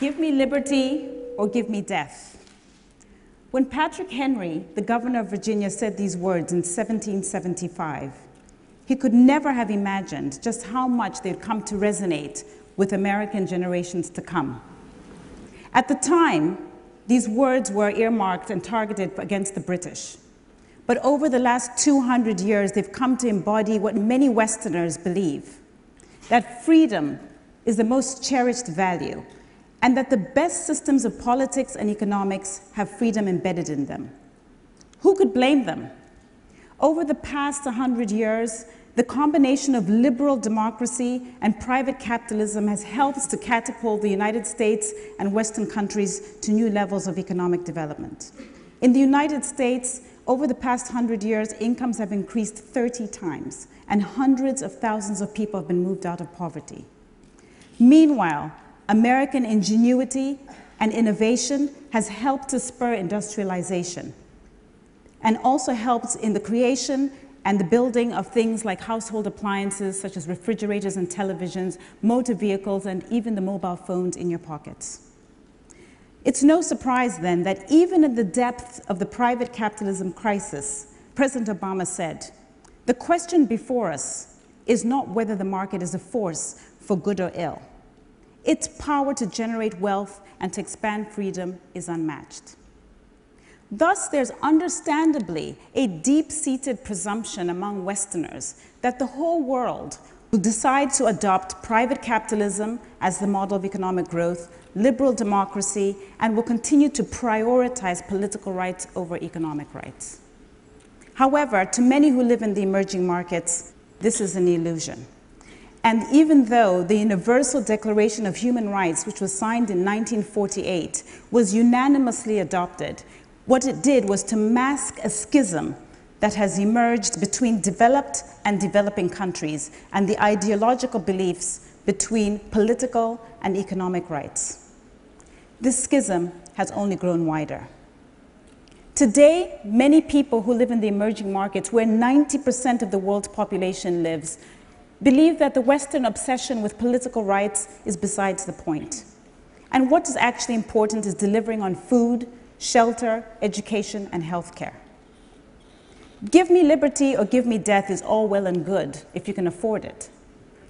Give me liberty or give me death. When Patrick Henry, the governor of Virginia, said these words in 1775, he could never have imagined just how much they'd come to resonate with American generations to come. At the time, these words were earmarked and targeted against the British. But over the last 200 years, they've come to embody what many Westerners believe, that freedom is the most cherished value, and that the best systems of politics and economics have freedom embedded in them. Who could blame them? Over the past 100 years, the combination of liberal democracy and private capitalism has helped to catapult the United States and Western countries to new levels of economic development. In the United States, over the past 100 years, incomes have increased 30 times, and hundreds of thousands of people have been moved out of poverty. Meanwhile, American ingenuity and innovation has helped to spur industrialization and also helped in the creation and the building of things like household appliances such as refrigerators and televisions, motor vehicles, and even the mobile phones in your pockets. It's no surprise then that even in the depths of the private capitalism crisis, President Obama said, "The question before us is not whether the market is a force for good or ill. Its power to generate wealth and to expand freedom is unmatched." Thus, there's understandably a deep-seated presumption among Westerners that the whole world will decide to adopt private capitalism as the model of economic growth, liberal democracy, and will continue to prioritize political rights over economic rights. However, to many who live in the emerging markets, this is an illusion. And even though the Universal Declaration of Human Rights, which was signed in 1948, was unanimously adopted, what it did was to mask a schism that has emerged between developed and developing countries and the ideological beliefs between political and economic rights. This schism has only grown wider. Today, many people who live in the emerging markets, where 90% of the world's population lives, believe that the Western obsession with political rights is besides the point. And what is actually important is delivering on food, shelter, education, and healthcare. Give me liberty or give me death is all well and good if you can afford it.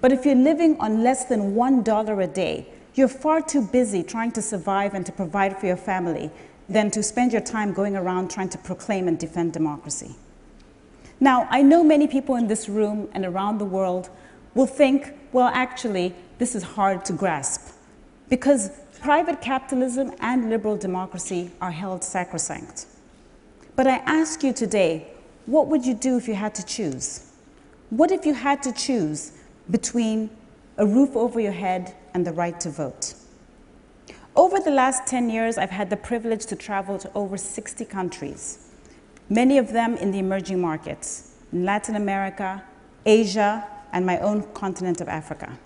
But if you're living on less than $1 a day, you're far too busy trying to survive and to provide for your family than to spend your time going around trying to proclaim and defend democracy. Now, I know many people in this room and around the world will think, well, actually, this is hard to grasp because private capitalism and liberal democracy are held sacrosanct. But I ask you today, what would you do if you had to choose? What if you had to choose between a roof over your head and the right to vote? Over the last 10 years, I've had the privilege to travel to over 60 countries, many of them in the emerging markets, in Latin America, Asia, and my own continent of Africa.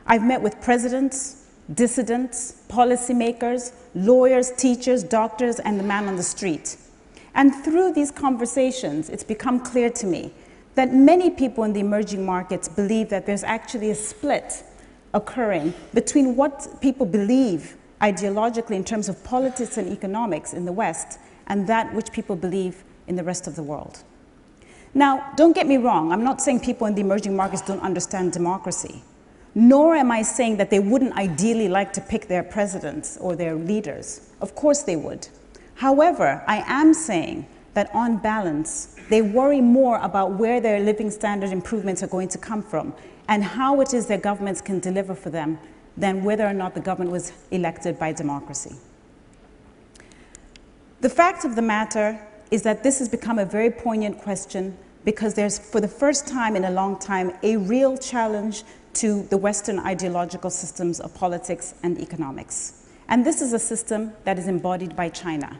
I've met with presidents, dissidents, policymakers, lawyers, teachers, doctors, and the man on the street. And through these conversations, it's become clear to me that many people in the emerging markets believe that there's actually a split occurring between what people believe ideologically in terms of politics and economics in the West and that which people believe in the rest of the world. Now, don't get me wrong, I'm not saying people in the emerging markets don't understand democracy, nor am I saying that they wouldn't ideally like to pick their presidents or their leaders. Of course they would. However, I am saying that on balance, they worry more about where their living standard improvements are going to come from and how it is their governments can deliver for them than whether or not the government was elected by democracy. The fact of the matter is that this has become a very poignant question because there's, for the first time in a long time, a real challenge to the Western ideological systems of politics and economics. And this is a system that is embodied by China.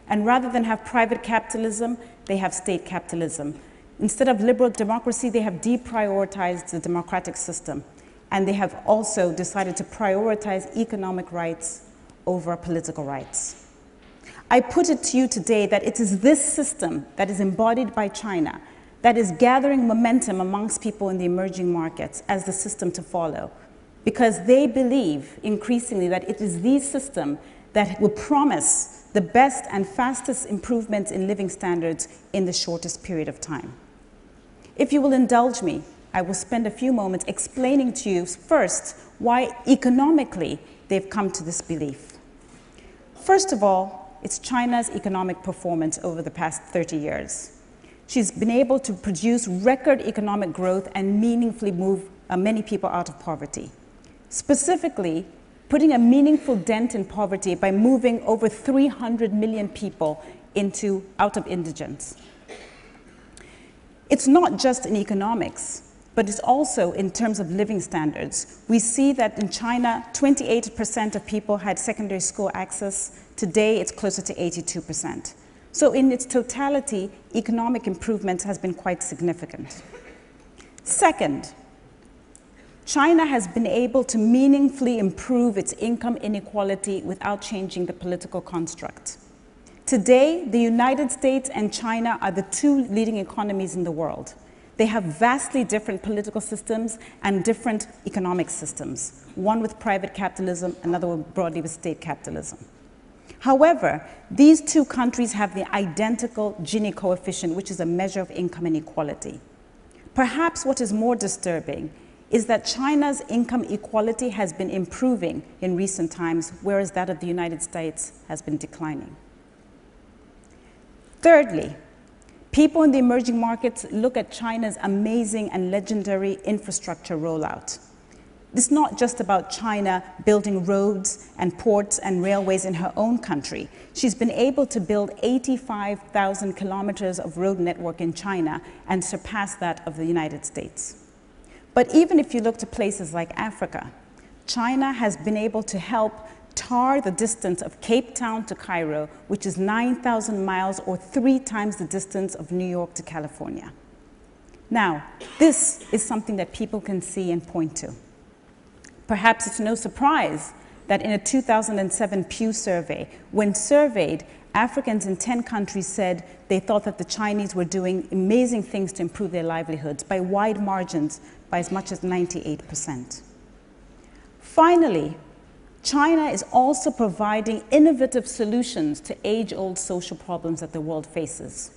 And rather than have private capitalism, they have state capitalism. Instead of liberal democracy, they have deprioritized the democratic system. And they have also decided to prioritize economic rights over political rights. I put it to you today that it is this system that is embodied by China that is gathering momentum amongst people in the emerging markets as the system to follow. because they believe increasingly that it is the system that will promise the best and fastest improvements in living standards in the shortest period of time. If you will indulge me, I will spend a few moments explaining to you first why economically they've come to this belief. First of all, it's China's economic performance over the past 30 years. She's been able to produce record economic growth and meaningfully move many people out of poverty. Specifically, putting a meaningful dent in poverty by moving over 300 million people out of indigence. It's not just in economics, but it's also in terms of living standards. We see that in China, 28% of people had secondary school access. Today, it's closer to 82%. So in its totality, economic improvement has been quite significant. Second, China has been able to meaningfully improve its income inequality without changing the political construct. Today, the United States and China are the two leading economies in the world. They have vastly different political systems and different economic systems, one with private capitalism, another one broadly with state capitalism. However, these two countries have the identical Gini coefficient, which is a measure of income inequality. Perhaps what is more disturbing is that China's income equality has been improving in recent times, whereas that of the United States has been declining. Thirdly, people in the emerging markets look at China's amazing and legendary infrastructure rollout. It's not just about China building roads and ports and railways in her own country. She's been able to build 85,000 kilometers of road network in China and surpass that of the United States. But even if you look to places like Africa, China has been able to help tar the distance of Cape Town to Cairo, which is 9,000 miles or 3 times the distance of New York to California. Now, this is something that people can see and point to. Perhaps it's no surprise that in a 2007 Pew survey, when surveyed, Africans in 10 countries said they thought that the Chinese were doing amazing things to improve their livelihoods by wide margins, by as much as 98%. Finally, China is also providing innovative solutions to age-old social problems that the world faces.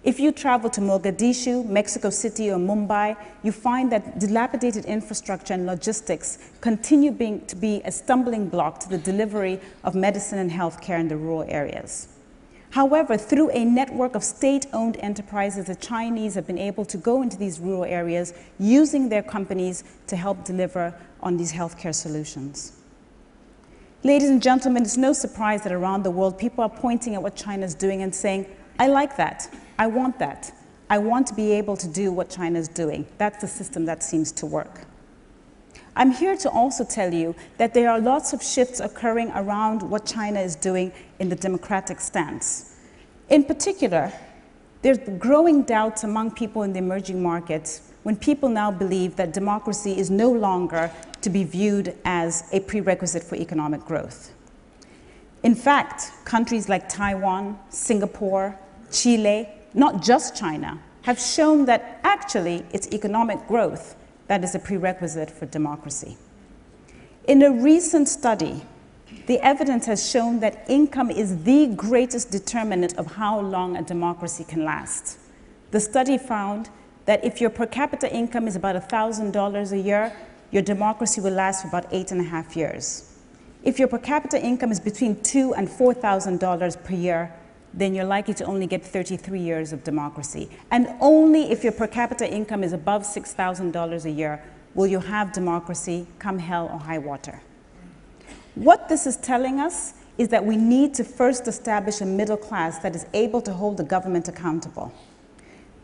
If you travel to Mogadishu, Mexico City, or Mumbai, you find that dilapidated infrastructure and logistics continue to be a stumbling block to the delivery of medicine and healthcare in the rural areas. However, through a network of state-owned enterprises, the Chinese have been able to go into these rural areas using their companies to help deliver on these healthcare solutions. Ladies and gentlemen, it's no surprise that around the world, people are pointing at what China's doing and saying, I like that, I want that. I want to be able to do what China's doing. That's the system that seems to work. I'm here to also tell you that there are lots of shifts occurring around what China is doing in the democratic stance. In particular, there's growing doubts among people in the emerging markets when people now believe that democracy is no longer to be viewed as a prerequisite for economic growth. In fact, countries like Taiwan, Singapore, Chile, not just China, have shown that actually it's economic growth that is a prerequisite for democracy. In a recent study, the evidence has shown that income is the greatest determinant of how long a democracy can last. The study found that if your per capita income is about $1,000 a year, your democracy will last for about 8.5 years. If your per capita income is between $2,000 and $4,000 per year, then you're likely to only get 33 years of democracy. And only if your per capita income is above $6,000 a year will you have democracy come hell or high water. What this is telling us is that we need to first establish a middle class that is able to hold the government accountable.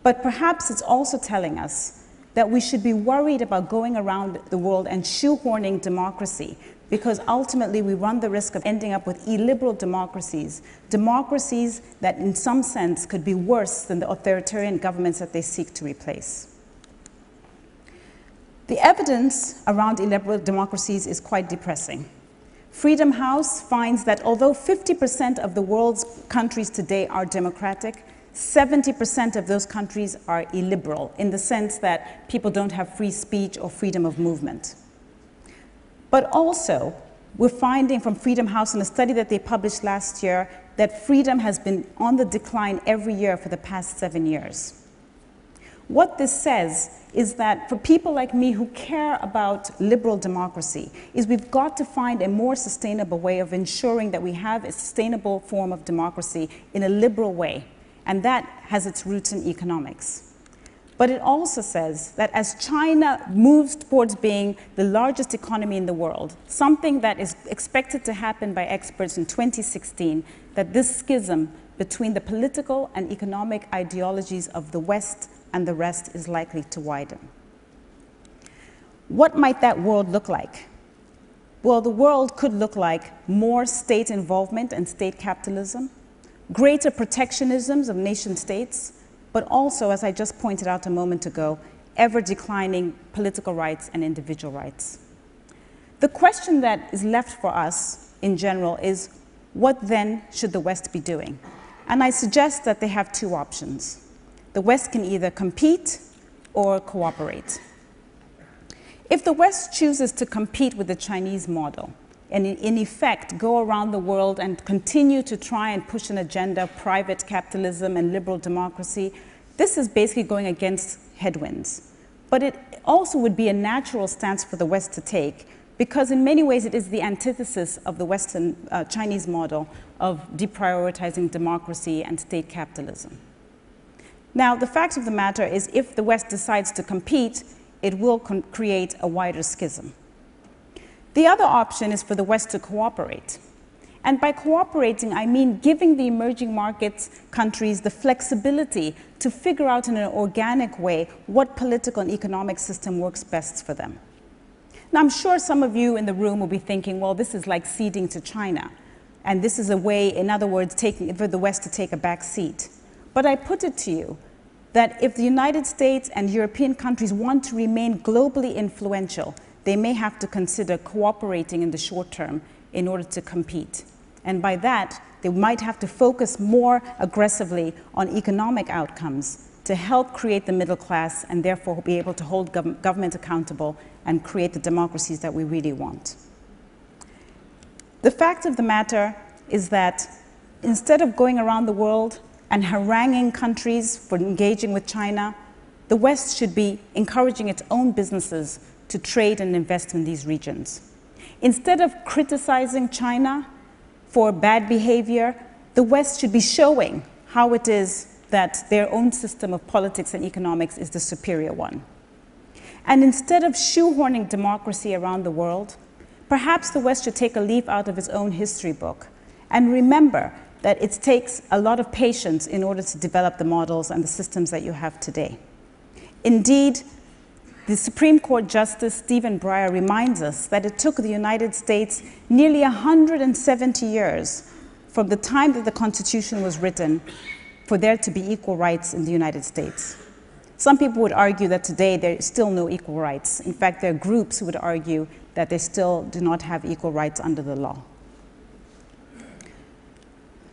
But perhaps it's also telling us that we should be worried about going around the world and shoehorning democracy, because ultimately we run the risk of ending up with illiberal democracies, democracies that in some sense could be worse than the authoritarian governments that they seek to replace. The evidence around illiberal democracies is quite depressing. Freedom House finds that although 50% of the world's countries today are democratic, 70% of those countries are illiberal in the sense that people don't have free speech or freedom of movement. But also, we're finding from Freedom House in a study that they published last year that freedom has been on the decline every year for the past 7 years. What this says is that for people like me who care about liberal democracy, is we've got to find a more sustainable way of ensuring that we have a sustainable form of democracy in a liberal way, and that has its roots in economics. But it also says that as China moves towards being the largest economy in the world, something that is expected to happen by experts in 2016, that this schism between the political and economic ideologies of the West and the rest is likely to widen. What might that world look like? Well, the world could look like more state involvement and state capitalism, greater protectionisms of nation states, but also, as I just pointed out a moment ago, ever declining political rights and individual rights. The question that is left for us in general is, what then should the West be doing? And I suggest that they have two options. The West can either compete or cooperate. If the West chooses to compete with the Chinese model, and in effect go around the world and continue to try and push an agenda of private capitalism and liberal democracy, this is basically going against headwinds. But it also would be a natural stance for the West to take, because in many ways it is the antithesis of the Western Chinese model of deprioritizing democracy and state capitalism. Now, the fact of the matter is, if the West decides to compete, it will create a wider schism. The other option is for the West to cooperate. And by cooperating, I mean giving the emerging markets countries the flexibility to figure out in an organic way what political and economic system works best for them. Now, I'm sure some of you in the room will be thinking, well, this is like ceding to China. And this is a way, in other words, for the West to take a back seat. But I put it to you that if the United States and European countries want to remain globally influential, they may have to consider cooperating in the short term in order to compete. And by that, they might have to focus more aggressively on economic outcomes to help create the middle class and therefore be able to hold government accountable and create the democracies that we really want. The fact of the matter is that instead of going around the world and haranguing countries for engaging with China, the West should be encouraging its own businesses to trade and invest in these regions. Instead of criticizing China for bad behavior, the West should be showing how it is that their own system of politics and economics is the superior one. And instead of shoehorning democracy around the world, perhaps the West should take a leaf out of its own history book and remember that it takes a lot of patience in order to develop the models and the systems that you have today. Indeed, the Supreme Court Justice Stephen Breyer reminds us that it took the United States nearly 170 years from the time that the Constitution was written for there to be equal rights in the United States. Some people would argue that today there is still no equal rights. In fact, there are groups who would argue that they still do not have equal rights under the law.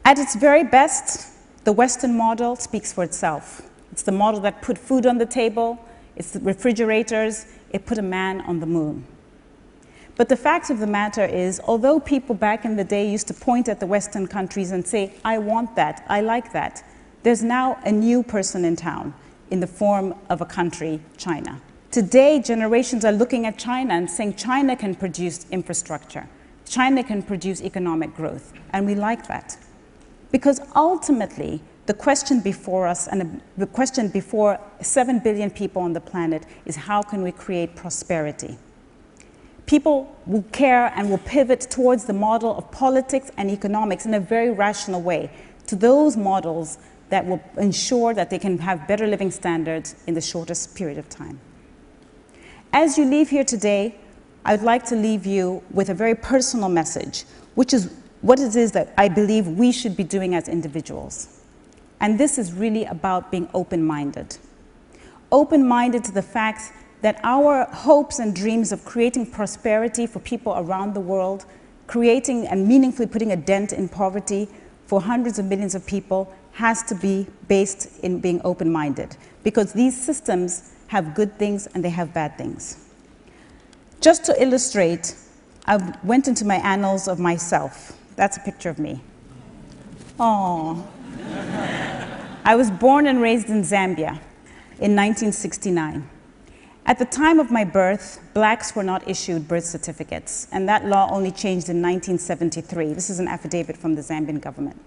At its very best, the Western model speaks for itself. It's the model that put food on the table, it's the refrigerators, it put a man on the moon. But the fact of the matter is, although people back in the day used to point at the Western countries and say, I want that, I like that, there's now a new person in town in the form of a country, China. Today, generations are looking at China and saying China can produce infrastructure, China can produce economic growth, and we like that. Because ultimately, the question before us and the question before 7 billion people on the planet is how can we create prosperity? People will care and will pivot towards the model of politics and economics in a very rational way, to those models that will ensure that they can have better living standards in the shortest period of time. As you leave here today, I would like to leave you with a very personal message, which is what it is that I believe we should be doing as individuals. And this is really about being open-minded. Open-minded to the fact that our hopes and dreams of creating prosperity for people around the world, creating and meaningfully putting a dent in poverty for hundreds of millions of people has to be based in being open-minded, because these systems have good things and they have bad things. Just to illustrate, I went into my annals of myself. That's a picture of me. Oh. I was born and raised in Zambia in 1969. At the time of my birth, blacks were not issued birth certificates, and that law only changed in 1973. This is an affidavit from the Zambian government.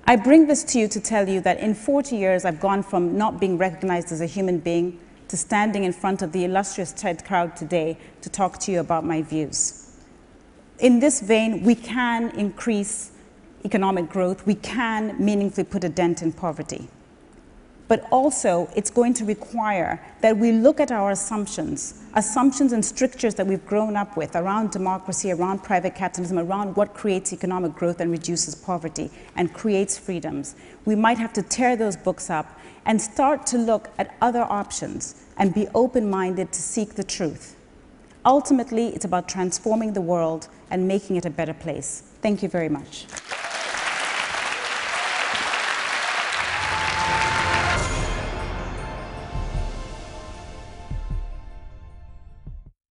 I bring this to you to tell you that in 40 years, I've gone from not being recognized as a human being to standing in front of the illustrious TED crowd today to talk to you about my views. In this vein, we can increase economic growth. We can meaningfully put a dent in poverty. But also, it's going to require that we look at our assumptions and strictures that we've grown up with around democracy, around private capitalism, around what creates economic growth and reduces poverty and creates freedoms. We might have to tear those books up and start to look at other options and be open-minded to seek the truth. Ultimately, it's about transforming the world and making it a better place. Thank you very much.